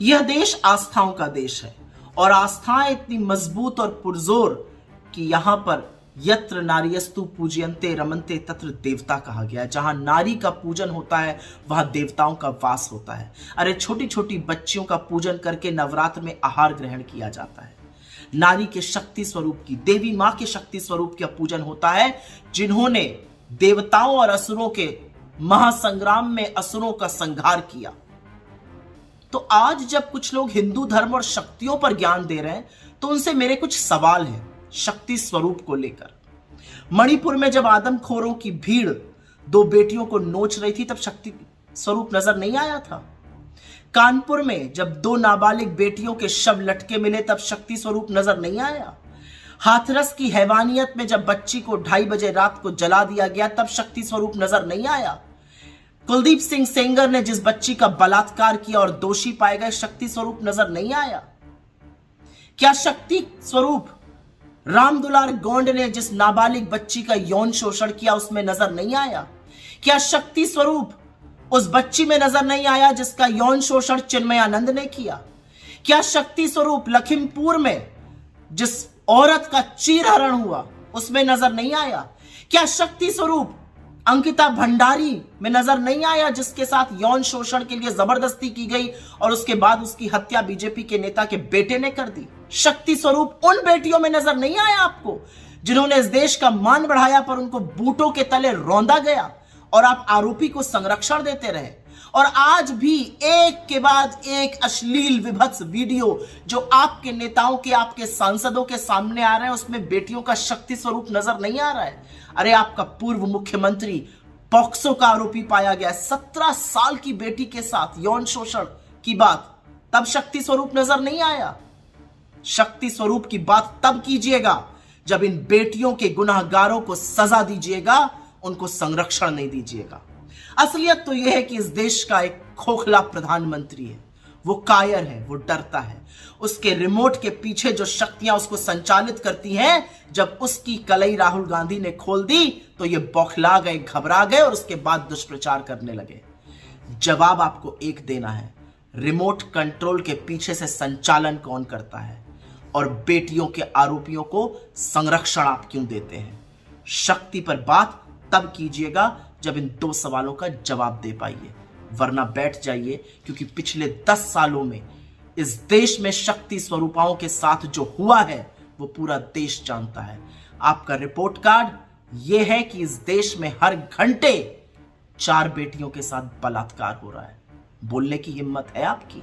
यह देश आस्थाओं का देश है और आस्थाएं इतनी मजबूत और पुरजोर कि यहां पर यत्र नार्यस्तु पूजयन्ते रमन्ते तत्र देवता कहा गया है। जहां नारी का पूजन होता है वहां देवताओं का वास होता है। अरे छोटी छोटी बच्चियों का पूजन करके नवरात्र में आहार ग्रहण किया जाता है। नारी के शक्ति स्वरूप की, देवी मां के शक्ति स्वरूप का पूजन होता है, जिन्होंने देवताओं और असुरों के महासंग्राम में असुरों का संहार किया। तो आज जब कुछ लोग हिंदू धर्म और शक्तियों पर ज्ञान दे रहे हैं तो उनसे मेरे कुछ सवाल हैं शक्ति स्वरूप को लेकर। मणिपुर में जब आदमखोरों की भीड़ दो बेटियों को नोच रही थी तब शक्ति स्वरूप नजर नहीं आया था। कानपुर में जब दो नाबालिग बेटियों के शव लटके मिले तब शक्ति स्वरूप नजर नहीं आया। हाथरस की हैवानियत में जब बच्ची को 2:30 बजे रात को जला दिया गया तब शक्ति स्वरूप नजर नहीं आया। कुलदीप सिंह सेंगर ने जिस बच्ची का बलात्कार किया और दोषी पाए गए, शक्ति स्वरूप नजर नहीं आया। क्या शक्ति स्वरूप रामदुलार गोंड ने जिस नाबालिग बच्ची का यौन शोषण किया उसमें नजर नहीं आया? क्या शक्ति स्वरूप उस बच्ची में नजर नहीं आया जिसका यौन शोषण चिन्मयानंद ने किया? क्या शक्ति स्वरूप लखीमपुर में जिस औरत का चीरहरण हुआ उसमें नजर नहीं आया? क्या शक्ति स्वरूप अंकिता भंडारी में नजर नहीं आया जिसके साथ यौन शोषण के लिए जबरदस्ती की गई और उसके बाद उसकी हत्या बीजेपी के नेता के बेटे ने कर दी? शक्ति स्वरूप उन बेटियों में नजर नहीं आया आपको जिन्होंने इस देश का मान बढ़ाया पर उनको बूटों के तले रौंदा गया और आप आरोपी को संरक्षण देते रहे? और आज भी एक के बाद एक अश्लील विभत्स वीडियो जो आपके नेताओं के, आपके सांसदों के सामने आ रहे हैं उसमें बेटियों का शक्ति स्वरूप नजर नहीं आ रहा है। अरे आपका पूर्व मुख्यमंत्री पॉक्सो का आरोपी पाया गया, 17 साल की बेटी के साथ यौन शोषण की बात, तब शक्ति स्वरूप नजर नहीं आया। शक्ति स्वरूप की बात तब कीजिएगा जब इन बेटियों के गुनाहगारों को सजा दीजिएगा, उनको संरक्षण नहीं दीजिएगा। असलियत तो यह है कि इस देश का एक खोखला प्रधानमंत्री है, वो कायर है, वो डरता है। उसके रिमोट के पीछे जो शक्तियां उसको संचालित करती हैं, जब उसकी कलई राहुल गांधी ने खोल दी तो ये बौखला गए, घबरा गए और उसके बाद दुष्प्रचार करने लगे। जवाब आपको एक देना है, रिमोट कंट्रोल के पीछे से संचालन कौन करता है और बेटियों के आरोपियों को संरक्षण आप क्यों देते हैं? शक्ति पर बात तब कीजिएगा जब इन 2 सवालों का जवाब दे पाइए, वरना बैठ जाइए, क्योंकि पिछले 10 सालों में इस देश में शक्ति स्वरूपाओं के साथ जो हुआ है वो पूरा देश जानता है। आपका रिपोर्ट कार्ड यह है कि इस देश में हर घंटे 4 बेटियों के साथ बलात्कार हो रहा है। बोलने की हिम्मत है आपकी?